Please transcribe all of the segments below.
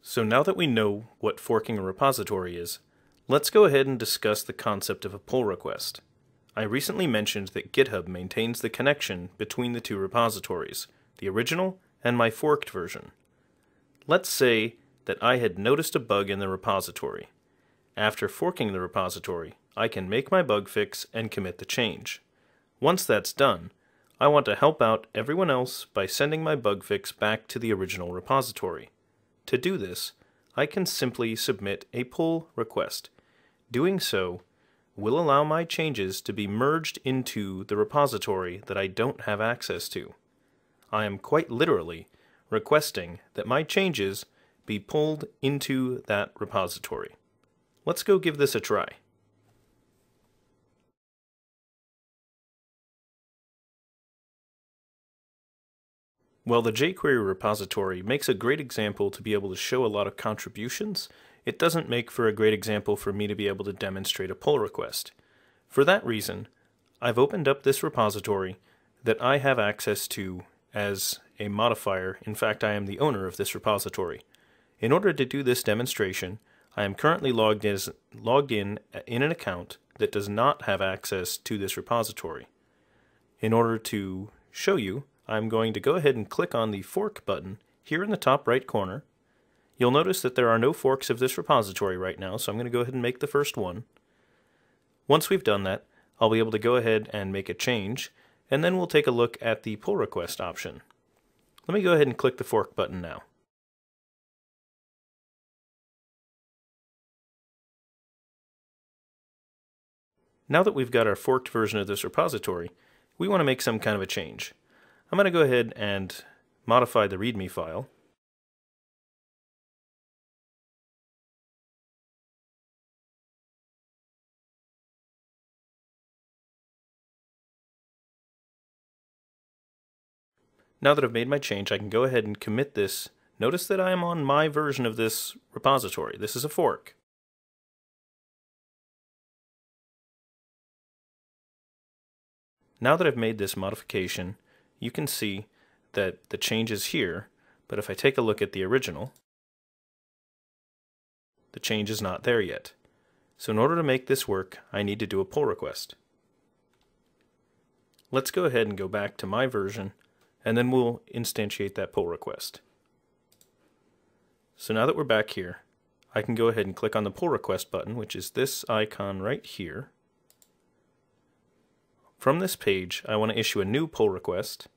So now that we know what forking a repository is, let's go ahead and discuss the concept of a pull request. I recently mentioned that GitHub maintains the connection between the two repositories, the original and my forked version. Let's say that I had noticed a bug in the repository. After forking the repository, I can make my bug fix and commit the change. Once that's done, I want to help out everyone else by sending my bug fix back to the original repository. To do this, I can simply submit a pull request. Doing so will allow my changes to be merged into the repository that I don't have access to. I am quite literally requesting that my changes be pulled into that repository. Let's go give this a try. While the jQuery repository makes a great example to be able to show a lot of contributions, it doesn't make for a great example for me to be able to demonstrate a pull request. For that reason, I've opened up this repository that I have access to as a modifier. In fact, I am the owner of this repository. In order to do this demonstration, I am currently logged in an account that does not have access to this repository. In order to show you, I'm going to go ahead and click on the fork button here in the top right corner. You'll notice that there are no forks of this repository right now, so I'm going to go ahead and make the first one. Once we've done that, I'll be able to go ahead and make a change, and then we'll take a look at the pull request option. Let me go ahead and click the fork button now. Now that we've got our forked version of this repository, we want to make some kind of a change. I'm going to go ahead and modify the README file. Now that I've made my change, I can go ahead and commit this. Notice that I am on my version of this repository. This is a fork. Now that I've made this modification, you can see that the change is here, but if I take a look at the original, the change is not there yet. So in order to make this work, I need to do a pull request. Let's go ahead and go back to my version, and then we'll instantiate that pull request. So now that we're back here, I can go ahead and click on the pull request button, which is this icon right here. From this page, I want to issue a new pull request.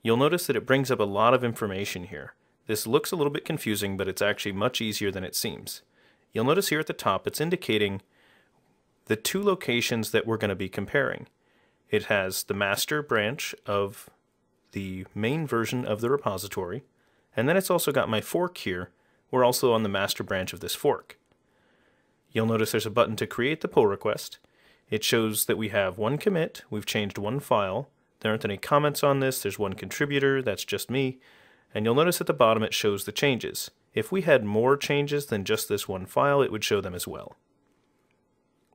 You'll notice that it brings up a lot of information here. This looks a little bit confusing, but it's actually much easier than it seems. You'll notice here at the top, it's indicating the two locations that we're going to be comparing. It has the master branch of the main version of the repository, and then it's also got my fork here. We're also on the master branch of this fork. You'll notice there's a button to create the pull request. It shows that we have one commit, we've changed one file, there aren't any comments on this, there's one contributor, that's just me, and you'll notice at the bottom it shows the changes. If we had more changes than just this one file, it would show them as well.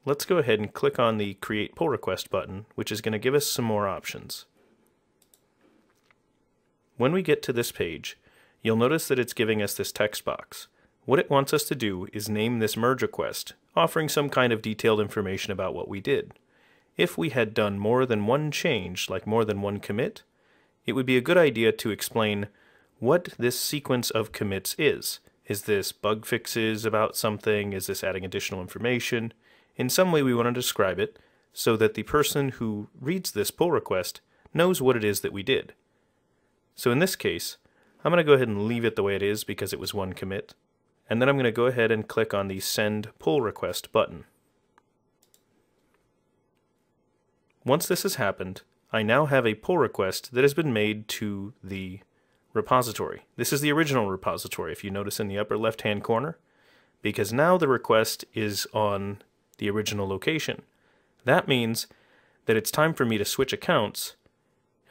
Let's go ahead and click on the Create Pull Request button, which is going to give us some more options. When we get to this page, you'll notice that it's giving us this text box. What it wants us to do is name this merge request, offering some kind of detailed information about what we did. If we had done more than one change, like more than one commit, it would be a good idea to explain what this sequence of commits is. Is this bug fixes about something? Is this adding additional information? In some way we want to describe it so that the person who reads this pull request knows what it is that we did. So in this case, I'm going to go ahead and leave it the way it is because it was one commit. And then I'm going to go ahead and click on the Send Pull Request button. Once this has happened, I now have a pull request that has been made to the repository. This is the original repository, if you notice in the upper left-hand corner, because now the request is on the original location. That means that it's time for me to switch accounts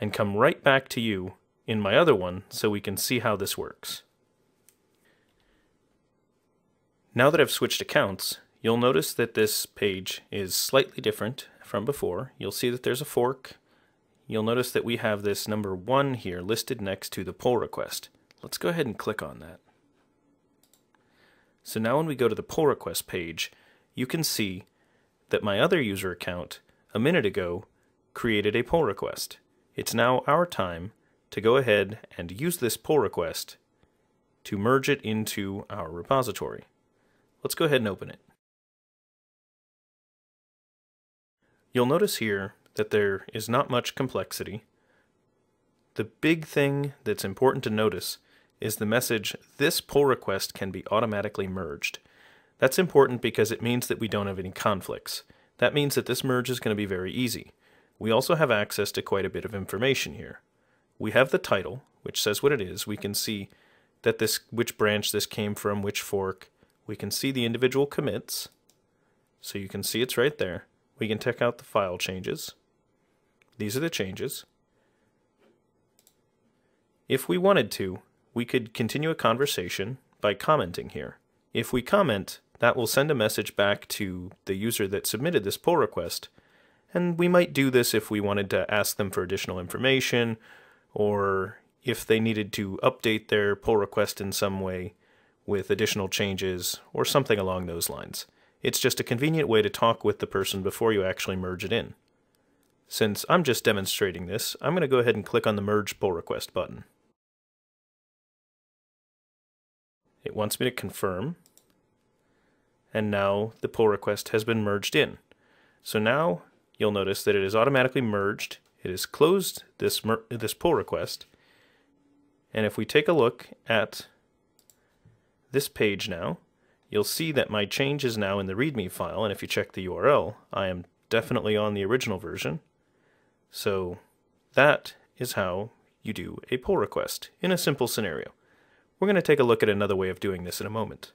and come right back to you in my other one so we can see how this works. Now that I've switched accounts, you'll notice that this page is slightly different from before. You'll see that there's a fork. You'll notice that we have this number 1 here listed next to the pull request. Let's go ahead and click on that. So now when we go to the pull request page, you can see that my other user account a minute ago created a pull request. It's now our time to go ahead and use this pull request to merge it into our repository. Let's go ahead and open it. You'll notice here that there is not much complexity. The big thing that's important to notice is the message, "This pull request can be automatically merged." That's important because it means that we don't have any conflicts. That means that this merge is going to be very easy. We also have access to quite a bit of information here. We have the title, which says what it is. We can see that which branch this came from, which fork. We can see the individual commits. So you can see it's right there. We can check out the file changes. These are the changes. If we wanted to, we could continue a conversation by commenting here. If we comment, that will send a message back to the user that submitted this pull request, and we might do this if we wanted to ask them for additional information, or if they needed to update their pull request in some way with additional changes, or something along those lines. It's just a convenient way to talk with the person before you actually merge it in. Since I'm just demonstrating this, I'm going to go ahead and click on the Merge Pull Request button. It wants me to confirm, and now the pull request has been merged in. So now you'll notice that it is automatically merged. It has closed this pull request, and if we take a look at this page now, you'll see that my change is now in the README file, and if you check the URL, I am definitely on the original version. So that is how you do a pull request in a simple scenario. We're going to take a look at another way of doing this in a moment.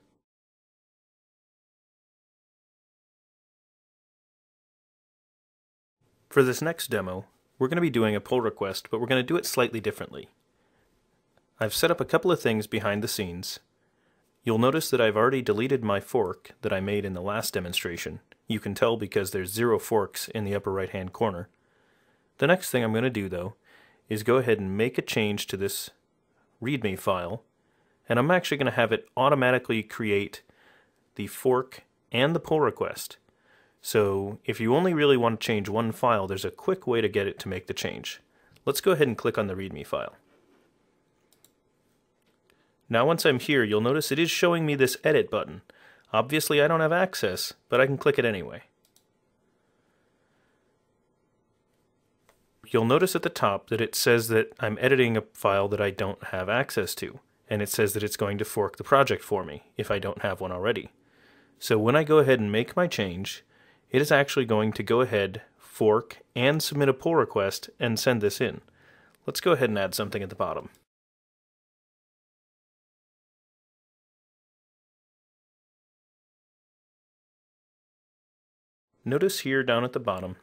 For this next demo, we're going to be doing a pull request, but we're going to do it slightly differently. I've set up a couple of things behind the scenes. You'll notice that I've already deleted my fork that I made in the last demonstration. You can tell because there's 0 forks in the upper right-hand corner. The next thing I'm going to do, though, is go ahead and make a change to this README file, and I'm actually going to have it automatically create the fork and the pull request. So if you only really want to change one file, there's a quick way to get it to make the change. Let's go ahead and click on the README file. Now once I'm here, you'll notice it is showing me this edit button. Obviously I don't have access, but I can click it anyway. You'll notice at the top that it says that I'm editing a file that I don't have access to, and it says that it's going to fork the project for me if I don't have one already. So when I go ahead and make my change, it is actually going to go ahead, fork, and submit a pull request and send this in. Let's go ahead and add something at the bottom. Notice here down at the bottom,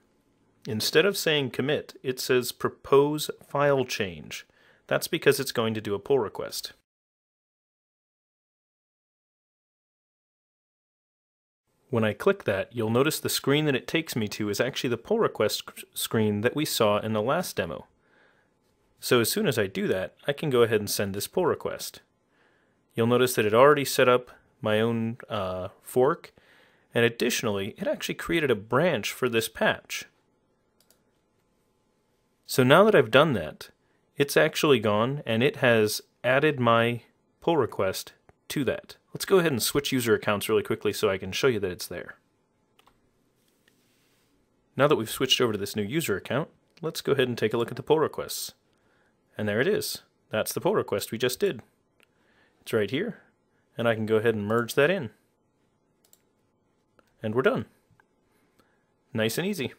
instead of saying commit, it says propose file change. That's because it's going to do a pull request. When I click that, you'll notice the screen that it takes me to is actually the pull request screen that we saw in the last demo. So as soon as I do that, I can go ahead and send this pull request. You'll notice that it already set up my own fork, and additionally, it actually created a branch for this patch. So now that I've done that, it's actually gone and it has added my pull request to that. Let's go ahead and switch user accounts really quickly so I can show you that it's there. Now that we've switched over to this new user account, let's go ahead and take a look at the pull requests. And there it is. That's the pull request we just did. It's right here, and I can go ahead and merge that in. And we're done. Nice and easy.